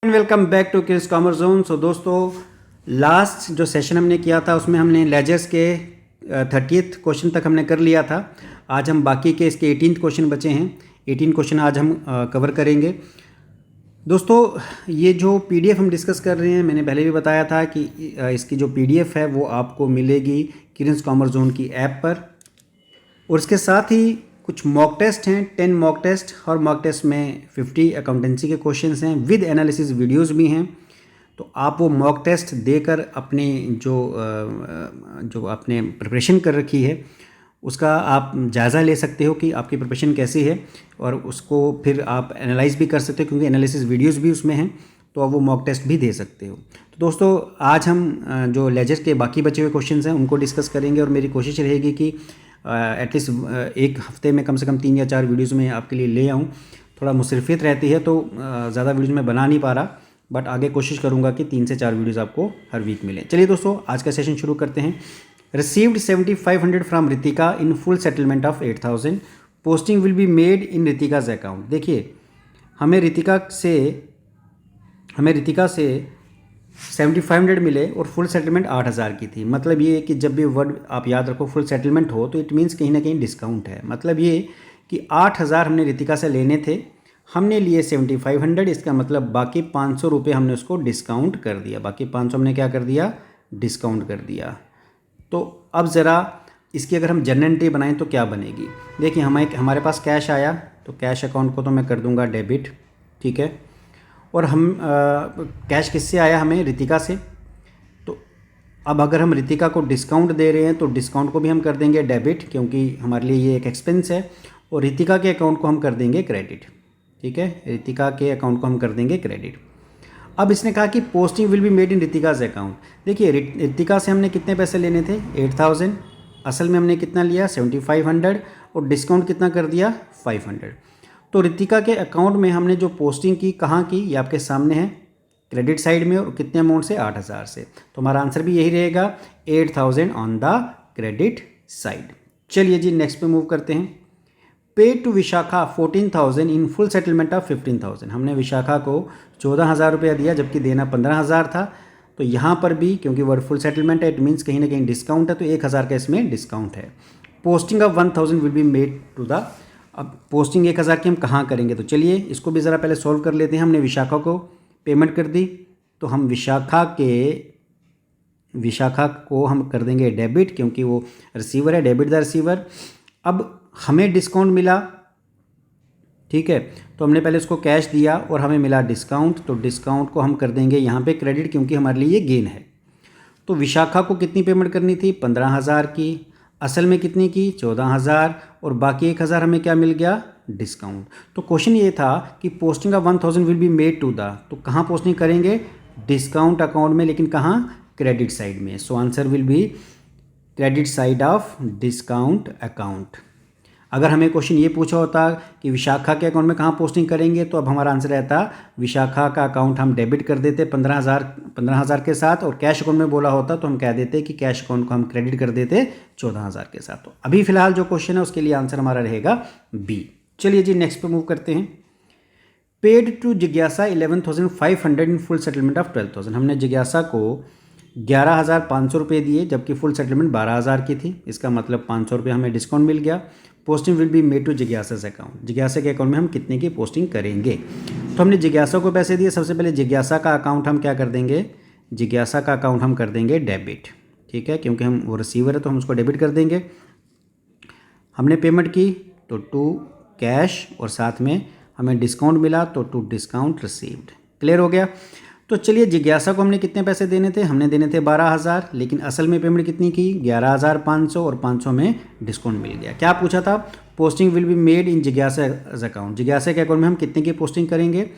Welcome back to kids commerce zone. So दोस्तों, लास्ट जो सेशन हमने किया था उसमें हमने लेजर्स के 30th क्वेश्चन तक हमने कर लिया था। आज हम बाकी के इसके 18th क्वेश्चन बचे हैं। 18 क्वेश्चन आज हम कवर करेंगे। दोस्तों, ये जो पीडीएफ हम डिस्कस कर रहे हैं, मैंने पहले भी बताया था कि इसकी जो पीडीएफ है वो आपको मिलेगी किड्स कॉमर्स जोन की ऐप पर। और इसके साथ ही कुछ मॉक टेस्ट हैं, 10 मॉक टेस्ट, और मॉक टेस्ट में 50 अकाउंटेंसी के क्वेश्चंस हैं, विद एनालिसिस वीडियोस भी हैं। तो आप वो मॉक टेस्ट देकर अपने जो आपने प्रिपरेशन कर रखी है उसका आप जायज़ा ले सकते हो कि आपकी प्रिपरेशन कैसी है, और उसको फिर आप एनालाइज भी कर सकते हो क्योंकि एनालिसिस वीडियोस भी उसमें हैं। तो आप वो मॉक टेस्ट भी दे सकते हो। तो दोस्तों, आज हम जो लेजर के बाकी बचे हुए क्वेश्चंस हैं उनको डिस्कस करेंगे, और मेरी कोशिश रहेगी कि एटलीस्ट एक हफ्ते में कम से कम 3 या 4 वीडियोज़ में आपके लिए ले आऊँ। थोड़ा मुसरफियत रहती है तो ज़्यादा वीडियोज़ में बना नहीं पा रहा, बट आगे कोशिश करूँगा कि 3 से 4 वीडियोज़ आपको हर वीक मिले। चलिए दोस्तों, आज का सेशन शुरू करते हैं। Received 7500 from Ritika in full settlement of 8000, posting will be made in Ritika's account. देखिए, हमें रितिका से 7500 मिले और फुल सेटलमेंट 8000 की थी। मतलब ये कि जब भी वर्ड आप याद रखो फुल सेटलमेंट हो तो इट मीन्स कहीं ना कहीं डिस्काउंट है। मतलब ये कि 8000 हमने रितिका से लेने थे, हमने लिए 7500, इसका मतलब बाकी 500 रुपये हमने उसको डिस्काउंट कर दिया। बाकी 500 हमने क्या कर दिया? डिस्काउंट कर दिया। तो अब ज़रा इसकी अगर हम जनरल एंट्री बनाएं तो क्या बनेगी? देखिए, हमारे पास कैश आया तो कैश अकाउंट को तो मैं कर दूंगा डेबिट, ठीक है। और हम कैश किससे आया? हमें रितिका से। तो अब अगर हम रितिका को डिस्काउंट दे रहे हैं तो डिस्काउंट को भी हम कर देंगे डेबिट, क्योंकि हमारे लिए ये एक एक्सपेंस है। और रितिका के अकाउंट को हम कर देंगे क्रेडिट, ठीक है। रितिका के अकाउंट को हम कर देंगे क्रेडिट। अब इसने कहा कि posting will be made in Ritika's account. देखिए, रितिका से हमने कितने पैसे लेने थे? 8000। असल में हमने कितना लिया? 7500, और डिस्काउंट कितना कर दिया? 500। तो रितिका के अकाउंट में हमने जो पोस्टिंग की, कहाँ की? ये आपके सामने है, क्रेडिट साइड में। और कितने अमाउंट से? 8000 से। तो हमारा आंसर भी यही रहेगा, 8000 ऑन द क्रेडिट साइड। चलिए जी, नेक्स्ट पे मूव करते हैं। Pay to Vishakha 14000 in full settlement of 15000। हमने विशाखा को 14000 रुपया दिया जबकि देना 15000 था। तो यहाँ पर भी क्योंकि वर्ड फुल सेटलमेंट है, इट मीन्स कहीं ना कहीं डिस्काउंट है, तो 1000 का इसमें डिस्काउंट है। Posting of 1000 will be made to the. अब पोस्टिंग 1000 की हम कहाँ करेंगे? तो चलिए इसको भी ज़रा पहले सॉल्व कर लेते हैं। हमने विशाखा को पेमेंट कर दी, तो हम विशाखा को हम कर देंगे डेबिट, क्योंकि वो रिसीवर है, डेबिट द रिसीवर। अब हमें डिस्काउंट मिला, ठीक है, तो हमने पहले उसको कैश दिया और हमें मिला डिस्काउंट, तो डिस्काउंट को हम कर देंगे यहाँ पे क्रेडिट, क्योंकि हमारे लिए ये गेन है। तो विशाखा को कितनी पेमेंट करनी थी? 15000 की। असल में कितनी की? 14000। और बाकी 1000 हमें क्या मिल गया? डिस्काउंट। तो क्वेश्चन ये था कि posting of 1000 will be made to the. तो कहाँ पोस्टिंग करेंगे? डिस्काउंट अकाउंट में, लेकिन कहाँ? क्रेडिट साइड में। So answer will be credit side of discount account. अगर हमें क्वेश्चन ये पूछा होता कि विशाखा के अकाउंट में कहाँ पोस्टिंग करेंगे, तो अब हमारा आंसर रहता विशाखा का अकाउंट हम डेबिट कर देते 15000 के साथ, और कैश अकाउंट में बोला होता तो हम कह देते कि कैश अकाउंट को हम क्रेडिट कर देते 14000 के साथ। तो अभी फिलहाल जो क्वेश्चन है उसके लिए आंसर हमारा रहेगा बी। चलिए जी, नेक्स्ट पे मूव करते हैं। पेड टू जिज्ञासा 11500 इन फुल सेटलमेंट ऑफ 12000। हमने जिज्ञासा को 11500 रुपये दिए जबकि फुल सेटलमेंट 12000 की थी। इसका मतलब 500 रुपये हमें डिस्काउंट मिल गया। Posting will be made to जिज्ञासा's अकाउंट। जिज्ञासा के अकाउंट में हम कितने की पोस्टिंग करेंगे? तो हमने जिज्ञासा को पैसे दिए। सबसे पहले जिज्ञासा का अकाउंट हम क्या कर देंगे? जिज्ञासा का अकाउंट हम कर देंगे डेबिट, ठीक है, क्योंकि हम वो रिसीवर है तो हम उसको डेबिट कर देंगे। हमने पेमेंट की तो टू कैश, और साथ में हमें डिस्काउंट मिला तो टू डिस्काउंट रिसीव्ड। क्लियर हो गया? तो चलिए, जिज्ञासा को हमने कितने पैसे देने थे? हमने देने थे 12000, लेकिन असल में पेमेंट कितनी की? 11500, और 500 में डिस्काउंट मिल गया। क्या पूछा था? पोस्टिंग विल बी मेड इन जिज्ञासा अकाउंट। जिज्ञासा के अकाउंट में हम कितने की पोस्टिंग करेंगे?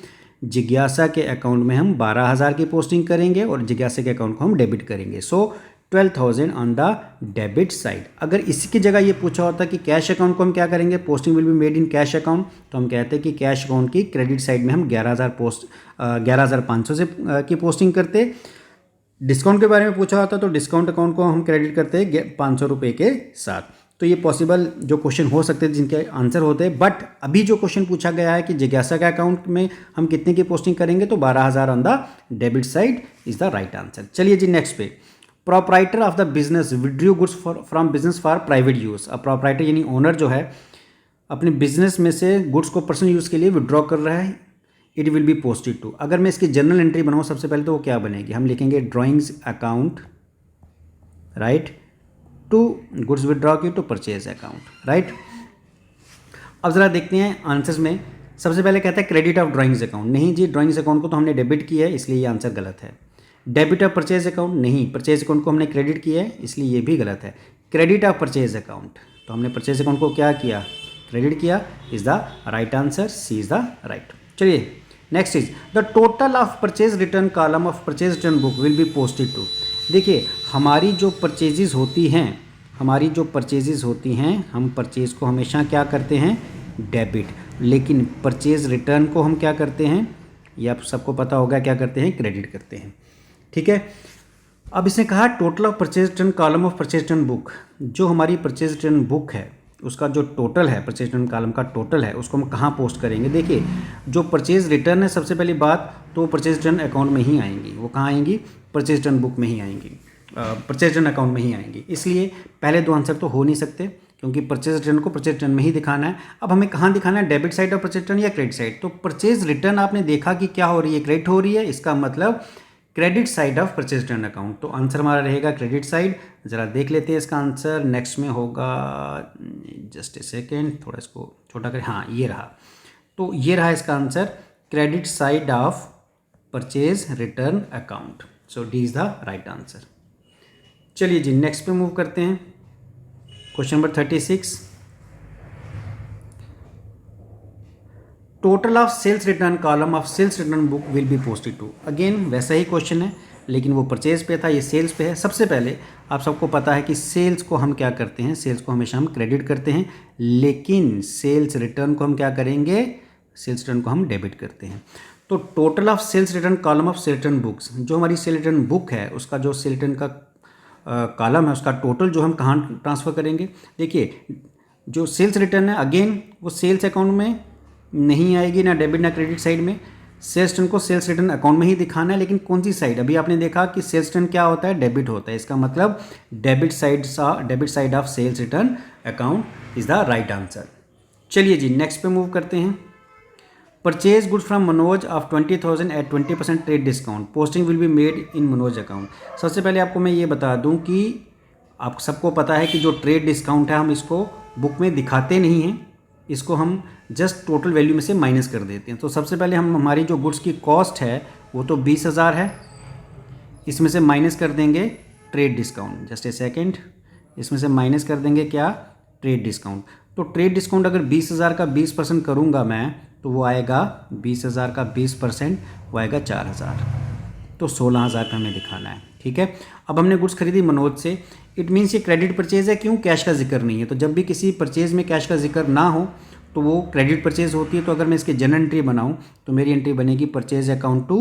जिज्ञासा के अकाउंट में हम 12000 की पोस्टिंग करेंगे, और जिज्ञासा के अकाउंट को हम डेबिट करेंगे। सो 12000 ऑन द डेबिट साइड। अगर इसी की जगह ये पूछा होता कि कैश अकाउंट को हम क्या करेंगे? Posting will be made in cash account, तो हम कहते हैं कि कैश अकाउंट की क्रेडिट साइड में हम 11500 से की पोस्टिंग करते। डिस्काउंट के बारे में पूछा होता तो डिस्काउंट अकाउंट को हम क्रेडिट करते हैं 500 रुपये के साथ। तो ये पॉसिबल जो क्वेश्चन हो सकते हैं जिनके आंसर होते हैं। बट अभी जो क्वेश्चन पूछा गया है कि जिज्ञासा के अकाउंट में हम कितने की पोस्टिंग करेंगे, तो 12,000 on the debit side is the right answer. चलिए जी नेक्स्ट पे, proprietor of the business withdrew goods from business for private use. अब प्रोप्राइटर यानी ओनर जो है अपने बिजनेस में से गुड्स को पर्सनल यूज़ के लिए विड्रॉ कर रहा है, it will be posted to. अगर मैं इसकी जनरल एंट्री बनाऊँ सबसे पहले तो वो क्या बनेगी, हम लिखेंगे drawings account right to goods withdraw की टू परचेज अकाउंट राइट। अब ज़रा देखते हैं आंसर्स में। सबसे पहले कहता है क्रेडिट ऑफ ड्राइंग्स अकाउंट, नहीं जी ड्राइंग्स अकाउंट को तो हमने डेबिट किया है इसलिए ये आंसर गलत है। डेबिट ऑफ परचेज अकाउंट, नहीं परचेज अकाउंट को हमने क्रेडिट किया है इसलिए ये भी गलत है। क्रेडिट ऑफ परचेज अकाउंट, तो हमने परचेज अकाउंट को क्या किया, क्रेडिट किया, is the right answer, C is the right. चलिए next is the total of purchase return column of purchase return book will be posted to. देखिए हमारी जो परचेजेज होती हैं, हम परचेज को हमेशा क्या करते हैं, डेबिट, लेकिन परचेज रिटर्न को हम क्या करते हैं, ये आप सबको पता होगा क्या करते हैं, क्रेडिट करते हैं। ठीक है, अब इसने कहा total of purchase return column of purchase return book, जो हमारी परचेज रिटर्न बुक है उसका जो टोटल है, परचेज रिटर्न कॉलम का टोटल है, उसको हम कहाँ पोस्ट करेंगे। देखिए जो परचेज रिटर्न है सबसे पहली बात तो परचेज रिटर्न अकाउंट में ही आएंगी, वो कहाँ आएंगी, परचेज रिटर्न बुक में ही आएंगी, परचेज रिटर्न अकाउंट में ही आएंगी। इसलिए पहले दो आंसर तो हो नहीं सकते क्योंकि परचेज रिटर्न को परचेज रिटर्न में ही दिखाना है। अब हमें कहाँ दिखाना है, debit side of purchase return या क्रेडिट साइड। तो परचेज रिटर्न आपने देखा कि क्या हो रही है, क्रेडिट हो रही है, इसका मतलब credit side of purchase return account. तो आंसर हमारा रहेगा क्रेडिट साइड। ज़रा देख लेते हैं इसका आंसर। नेक्स्ट में होगा, जस्ट ए सेकेंड, थोड़ा इसको छोटा करें, हाँ ये रहा, तो ये रहा इसका answer, credit side of purchase return account. So D is the right answer. चलिए जी नेक्स्ट पे मूव करते हैं। Question number 36, total of sales return column of sales return book will be posted to. Again वैसा ही question है लेकिन वो परचेज पे था, ये सेल्स पे है। सबसे पहले आप सबको पता है कि सेल्स को हम क्या करते हैं, सेल्स को हमेशा हम क्रेडिट करते हैं, लेकिन सेल्स रिटर्न को हम क्या करेंगे, सेल्स रिटर्न को हम डेबिट करते हैं। तो total of sales return column of sale return books, जो हमारी सेल रिटर्न बुक है उसका जो सेल रिटर्न का कॉलम है उसका टोटल जो हम कहाँ ट्रांसफ़र करेंगे। देखिए जो सेल्स रिटर्न है अगेन वो सेल्स अकाउंट में नहीं आएगी, ना डेबिट ना क्रेडिट साइड में। सेल्स रिटर्न को सेल्स रिटर्न अकाउंट में ही दिखाना है, लेकिन कौन सी साइड, अभी आपने देखा कि सेल्स रिटर्न क्या होता है, डेबिट होता है। इसका मतलब debit side of sales return account is the right answer. चलिए जी नेक्स्ट पे मूव करते हैं। Purchase goods from Manoj of 20,000 at 20% trade discount, posting will be made in Manoj account. सबसे पहले आपको मैं ये बता दूं कि आप सबको पता है कि जो ट्रेड डिस्काउंट है हम इसको बुक में दिखाते नहीं हैं, इसको हम जस्ट टोटल वैल्यू में से माइनस कर देते हैं। तो सबसे पहले हम हमारी जो गुड्स की कॉस्ट है वो तो 20,000 है, इसमें से माइनस कर देंगे trade discount, just a second, इसमें से माइनस कर देंगे क्या, ट्रेड डिस्काउंट। तो ट्रेड डिस्काउंट अगर 20,000 का 20% करूँगा मैं तो वो आएगा 20,000 का 20% वो आएगा 4,000, तो 16,000 का हमें दिखाना है। ठीक है, अब हमने गुड्स खरीदी मनोज से, इट मीन्स ये क्रेडिट परचेज है, क्यों, कैश का जिक्र नहीं है। तो जब भी किसी परचेज में कैश का जिक्र ना हो तो वो क्रेडिट परचेज होती है। तो अगर मैं इसकी जनरल एंट्री बनाऊं तो मेरी एंट्री बनेगी परचेज अकाउंट टू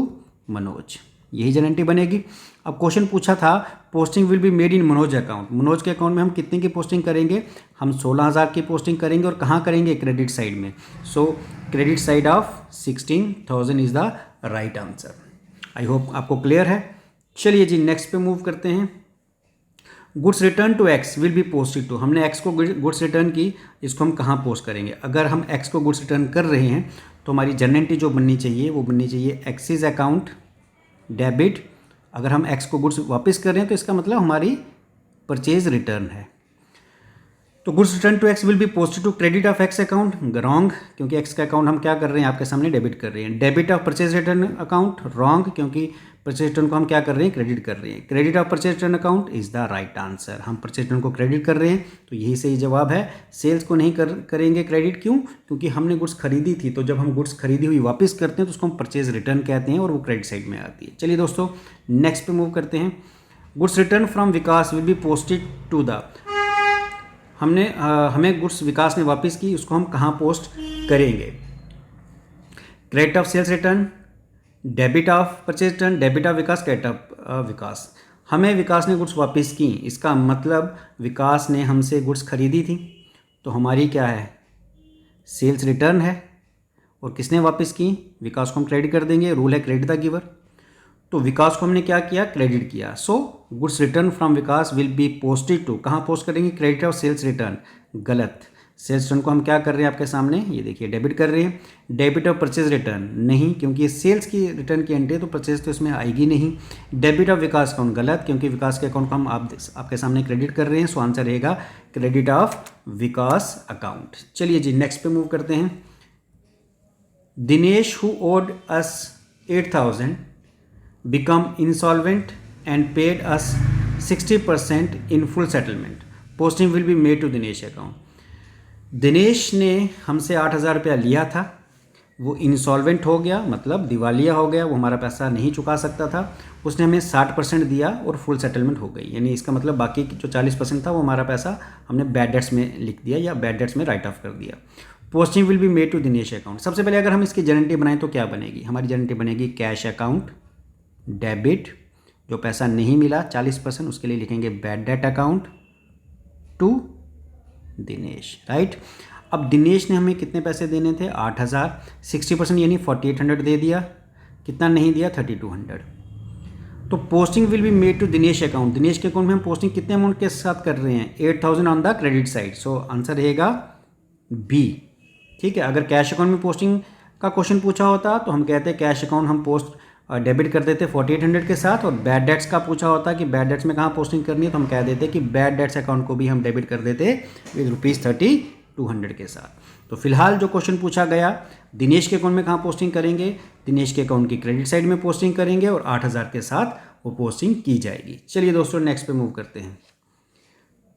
मनोज, यही जनरल एंट्री बनेगी। अब क्वेश्चन पूछा था posting will be made in Manoj account, Manoj के अकाउंट में हम कितने की पोस्टिंग करेंगे, हम 16,000 की पोस्टिंग करेंगे और कहाँ करेंगे, क्रेडिट साइड में। So credit side of 16,000 is the right answer. I hope आपको क्लियर है। चलिए जी नेक्स्ट पे मूव करते हैं। Goods return to X will be posted to, हमने एक्स को गुड्स रिटर्न की, इसको हम कहाँ पोस्ट करेंगे। अगर हम एक्स को गुड्स रिटर्न कर रहे हैं तो हमारी जनरल एंट्री जो बननी चाहिए वो बननी चाहिए एक्सिस अकाउंट डेबिट। अगर हम एक्स को गुड्स वापस कर रहे हैं तो इसका मतलब हमारी परचेज रिटर्न है। तो goods return to X will be posted to credit of X account, wrong, क्योंकि एक्स का अकाउंट हम क्या कर रहे हैं, आपके सामने डेबिट कर रहे हैं। Debit of purchase return account, wrong, क्योंकि परचेज रिटर्न को हम क्या कर रहे हैं, क्रेडिट कर रहे हैं। Credit of purchase return account is the right answer, हम परचेज रिटर्न को क्रेडिट कर रहे हैं तो यही सही जवाब है। सेल्स को नहीं करेंगे क्रेडिट, क्यों, क्योंकि हमने गुड्स खरीदी थी, तो जब हम गुड्स खरीदी हुई वापस करते हैं तो उसको हम परचेज रिटर्न कहते हैं और वो क्रेडिट साइड में आती है। चलिए दोस्तों नेक्स्ट पे मूव करते हैं। Goods return from Vikas will be posted to the, हमें गुड्स विकास ने वापस की, उसको हम कहाँ पोस्ट करेंगे। Credit of sales return, debit of purchase return, debit of Vikas, credit of Vikas. हमें विकास ने गुड्स वापस की, इसका मतलब विकास ने हमसे गुड्स खरीदी थी, तो हमारी क्या है, सेल्स रिटर्न है। और किसने वापस की, विकास को हम क्रेडिट कर देंगे, रूल है क्रेडिट द गिवर। तो विकास को हमने क्या किया, क्रेडिट किया। So goods return from Vikas will be posted to, कहाँ पोस्ट करेंगे, क्रेडिट और सेल्स रिटर्न, गलत। सेल्स रिटर्न को हम क्या कर रहे हैं आपके सामने, ये देखिए डेबिट कर रहे हैं। डेबिट और परचेज रिटर्न नहीं, क्योंकि ये सेल्स की रिटर्न की एंट्री है, तो परचेज तो इसमें आएगी नहीं। डेबिट ऑफ विकास अकाउंट गलत, क्योंकि विकास के अकाउंट को हम आपके सामने क्रेडिट कर रहे हैं। सो आंसर रहेगा क्रेडिट ऑफ विकास अकाउंट। चलिए जी नेक्स्ट पे मूव करते हैं। Dinesh who owed us 8,000 become insolvent and paid us 60% in full settlement. Posting will be made to Dinesh account. Dinesh ने हमसे 8,000 रुपया लिया था, वो इंसॉल्वेंट हो गया, मतलब दिवालिया हो गया, वो हमारा पैसा नहीं चुका सकता था। उसने हमें 60% दिया और फुल सेटलमेंट हो गई, यानी इसका मतलब बाकी जो 40% था वो हमारा पैसा हमने बैड डेट्स में लिख दिया या बैड डेट्स में राइट ऑफ कर दिया। Posting will be made to Dinesh account. सबसे पहले अगर हम इसकी जनरेटी बनाएं तो क्या बनेगी, हमारी जनरेटी बनेगी कैश अकाउंट डेबिट, जो पैसा नहीं मिला 40% उसके लिए लिखेंगे bad debt account to Dinesh, right. अब दिनेश ने हमें कितने पैसे देने थे, 8,000, 60% यानी 4,800 दे दिया, कितना नहीं दिया, 3,200। तो posting will be made to Dinesh account, Dinesh के अकाउंट में हम पोस्टिंग कितने अमाउंट के साथ कर रहे हैं, 8,000 on the credit side. So answer रहेगा बी, ठीक है। अगर कैश अकाउंट में पोस्टिंग का क्वेश्चन पूछा होता तो हम कहते हैं कैश अकाउंट हम पोस्ट डेबिट कर देते 4,800 के साथ, और बैड डेट्स का पूछा होता कि बैड डेट्स में कहाँ पोस्टिंग करनी है, तो हम कह देते कि बैड डेट्स अकाउंट को भी हम डेबिट कर देते विद ₹3200 के साथ। तो फिलहाल जो क्वेश्चन पूछा गया, दिनेश के अकाउंट में कहाँ पोस्टिंग करेंगे, दिनेश के अकाउंट की क्रेडिट साइड में पोस्टिंग करेंगे और 8,000 के साथ वो पोस्टिंग की जाएगी। चलिए दोस्तों नेक्स्ट पे मूव करते हैं।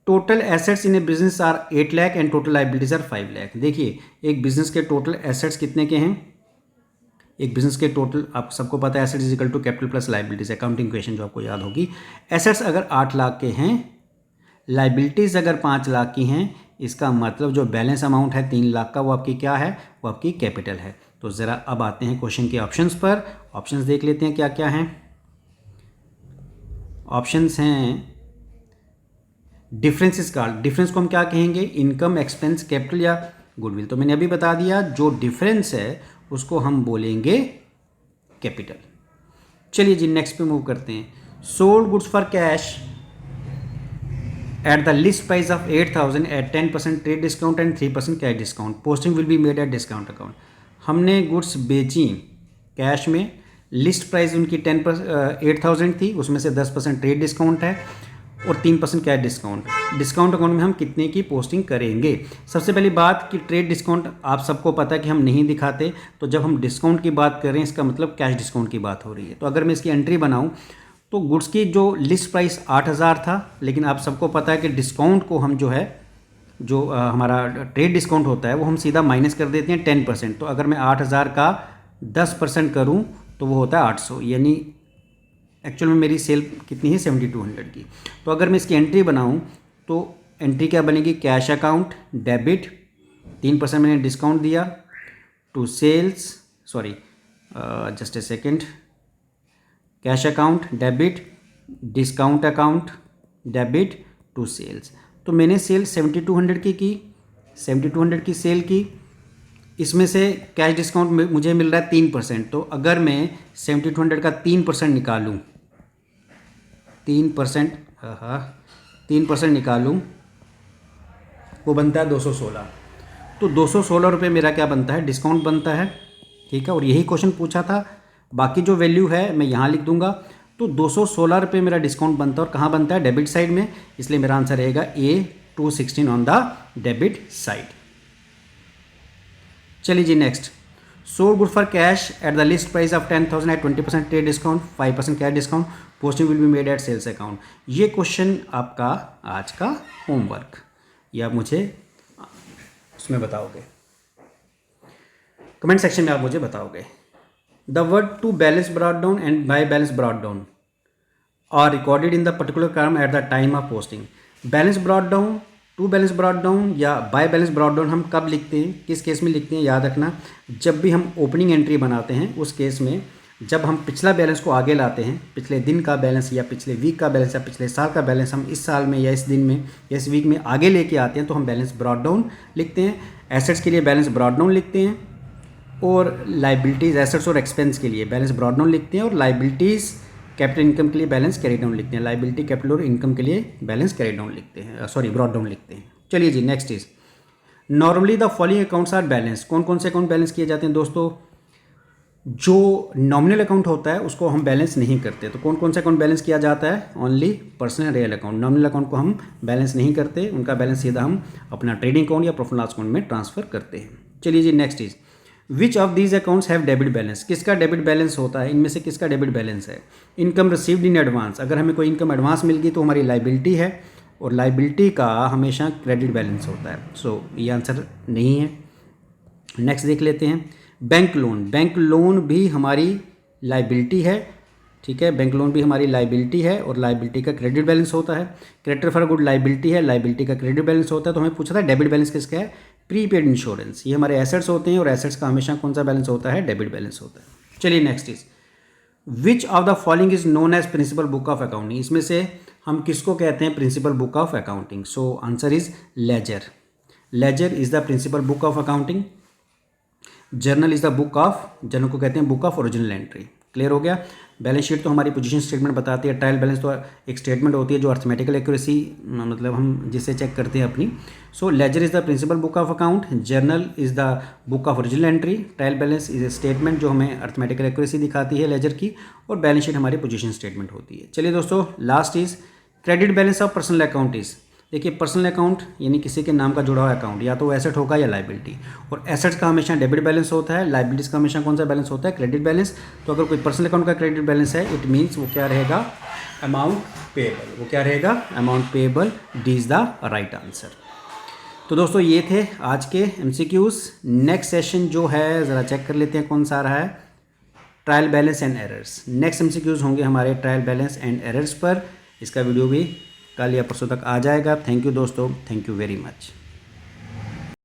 Total assets in a business are 8 lakh and total liabilities are 5 lakh. देखिए एक बिजनेस के टोटल एसेट्स कितने के हैं, एक बिजनेस के टोटल, आप सबको पता है assets is equal to capital plus liabilities, accounting equation जो आपको याद होगी। एसेट्स अगर 8 लाख के हैं, लाइबिलिटीज़ अगर 5 लाख की हैं, इसका मतलब जो बैलेंस अमाउंट है 3 लाख का वो आपकी क्या है, वो आपकी कैपिटल है। तो ज़रा अब आते हैं क्वेश्चन के ऑप्शंस पर, ऑप्शंस देख लेते हैं क्या क्या हैं। ऑप्शंस हैं डिफरेंस इज कॉल्ड, डिफरेंस को हम क्या कहेंगे, इनकम, एक्सपेंस, कैपिटल या गुडविल। तो मैंने अभी बता दिया जो डिफरेंस है उसको हम बोलेंगे कैपिटल। चलिए जी नेक्स्ट पे मूव करते हैं। Sold goods for cash at the list price of 8,000 at 10% trade discount and 3% cash discount. Posting will be made at discount account. हमने गुड्स बेची कैश में, लिस्ट प्राइस उनकी 8,000 थी, उसमें से 10% ट्रेड डिस्काउंट है और 3% कैश डिस्काउंट। डिस्काउंट अकाउंट में हम कितने की पोस्टिंग करेंगे। सबसे पहली बात कि ट्रेड डिस्काउंट आप सबको पता है कि हम नहीं दिखाते, तो जब हम डिस्काउंट की बात कर रहे हैं इसका मतलब कैश डिस्काउंट की बात हो रही है। तो अगर मैं इसकी एंट्री बनाऊं तो गुड्स की जो लिस्ट प्राइस 8,000 था, लेकिन आप सबको पता है कि डिस्काउंट को हम जो है जो हमारा ट्रेड डिस्काउंट होता है वो हम सीधा माइनस कर देते हैं 10%। तो अगर मैं 8,000 का 10% करूँ तो वो होता है 800, यानी एक्चुअल में मेरी सेल कितनी है 7,200 की। तो अगर मैं इसकी एंट्री बनाऊं तो एंट्री क्या बनेगी, कैश अकाउंट डेबिट, 3% मैंने डिस्काउंट दिया to sales, sorry just a second, cash account debit, discount account debit to sales. तो मैंने सेल 7,200 की 7,200 की सेल की, इसमें से कैश डिस्काउंट मुझे मिल रहा है 3%। तो अगर मैं 7,200 का 3% निकालूँ, 3% निकालूँ वो बनता है 216। तो 216 रुपये मेरा क्या बनता है, डिस्काउंट बनता है, ठीक है। और यही क्वेश्चन पूछा था, बाकी जो वैल्यू है मैं यहाँ लिख दूंगा। तो 216 रुपये मेरा डिस्काउंट बनता है, और कहाँ बनता है, डेबिट साइड में, इसलिए मेरा आंसर रहेगा A 216 on the debit side. चलिए जी next. Sold good for cash at the list price of 10,000 at 20% trade discount, 5% cash discount, posting will be made at sales account. ये क्वेश्चन आपका आज का होमवर्क, या आप मुझे उसमें बताओगे, कमेंट सेक्शन में आप मुझे बताओगे। The word to balance brought down and by balance brought down are recorded in the particular column at the time of posting. Balance brought down, to balance brought down या by balance brought down हम कब लिखते हैं, किस case में लिखते हैं, याद रखना जब भी हम ओपनिंग एंट्री बनाते हैं उस केस में जब हम पिछला बैलेंस को आगे लाते हैं, पिछले दिन का बैलेंस या पिछले वीक का बैलेंस या पिछले साल का बैलेंस हम इस साल में या इस दिन में या इस वीक में आगे लेके आते हैं, तो हम बैलेंस ब्रॉट डाउन लिखते हैं। एसेट्स के लिए बैलेंस ब्रॉट डाउन लिखते हैं, और लाइबिलिटीज़, एसेट्स और एक्सपेंस के लिए बैलेंस ब्रॉट डाउन लिखते हैं, और लाइबिलिटीज़ कैपिटल इनकम के लिए बैलेंस कैरी डाउन लिखते हैं। लाइबिलिटी कैपिटल और इनकम के लिए बैलेंस कैरी डाउन लिखते हैं, ब्रॉट डाउन लिखते हैं। चलिए जी, next is normally the following accounts are balance. कौन कौन से अकाउंट बैलेंस किए जाते हैं दोस्तों? जो नॉमिनल अकाउंट होता है उसको हम बैलेंस नहीं करते। तो कौन कौन सा अकाउंट बैलेंस किया जाता है? Only personal real account. Nominal account को हम बैलेंस नहीं करते, उनका बैलेंस सीधा हम अपना ट्रेडिंग अकाउंट या प्रॉफिट लॉस अकाउंट में ट्रांसफर करते हैं। चलिए जी, next is which of these accounts have debit balance. किसका डेबिट बैलेंस होता है? इनमें से किसका डेबिट बैलेंस है? Income received in advance. अगर हमें कोई इनकम एडवांस मिल गई तो हमारी लाइबिलिटी है, और लाइबिलिटी का हमेशा क्रेडिट बैलेंस होता है। सो ये आंसर नहीं है। नेक्स्ट देख लेते हैं, बैंक लोन। बैंक लोन भी हमारी लाइबिलिटी है, ठीक है, बैंक लोन भी हमारी लाइबिलिटी है, और लाइबिलिटी का क्रेडिट बैलेंस होता है। क्रेडिटर फॉर गुड लाइबिलिटी है, लाइबिलिटी का क्रेडिट बैलेंस होता है। तो हमें पूछा था डेबिट बैलेंस किसका है? Prepaid insurance. ये हमारे एसेट्स होते हैं, और एसेट्स का हमेशा कौन सा बैलेंस होता है? डेबिट बैलेंस होता है। चलिए next is which of the following is known as principal book of accounting. इसमें से हम किसको कहते हैं principal book of accounting? So answer is ledger. Ledger is the principal book of accounting. Journal is the book of, journal को कहते हैं book of original entry. Clear हो गया? बैलेंस शीट तो हमारी पोजीशन स्टेटमेंट बताती है। ट्रायल बैलेंस तो एक स्टेटमेंट होती है जो अर्थमेटिकल एक्यूरेसी मतलब हम जिसे चेक करते हैं अपनी। So ledger is the principal book of account, journal is the book of original entry, trial balance is a statement जो हमें अर्थमेटिकल एक्यूरेसी दिखाती है लेजर की, और बैलेंस शीट हमारी पोजीशन स्टेटमेंट होती है। चलिए दोस्तों, last is credit balance of personal account is. देखिए, पर्सनल अकाउंट यानी किसी के नाम का जुड़ा हुआ अकाउंट, या तो वो एसेट होगा या लाइबिलिटी, और एसेट्स का हमेशा डेबिट बैलेंस होता है, लाइबिलिटीज का हमेशा कौन सा बैलेंस होता है? Credit balance. तो अगर कोई पर्सनल अकाउंट का क्रेडिट बैलेंस है, इट मीन्स वो क्या रहेगा? Amount payable. वो क्या रहेगा? Amount payable. D is the right answer. तो दोस्तों, ये थे आज के MCQs। नेक्स्ट सेशन जो है ज़रा चेक कर लेते हैं कौन सा आ रहा है, trial balance and errors. Next MCQs होंगे हमारे ट्रायल बैलेंस एंड एरर्स पर। इसका वीडियो भी कल या परसों तक आ जाएगा। थैंक यू दोस्तों, थैंक यू वेरी मच।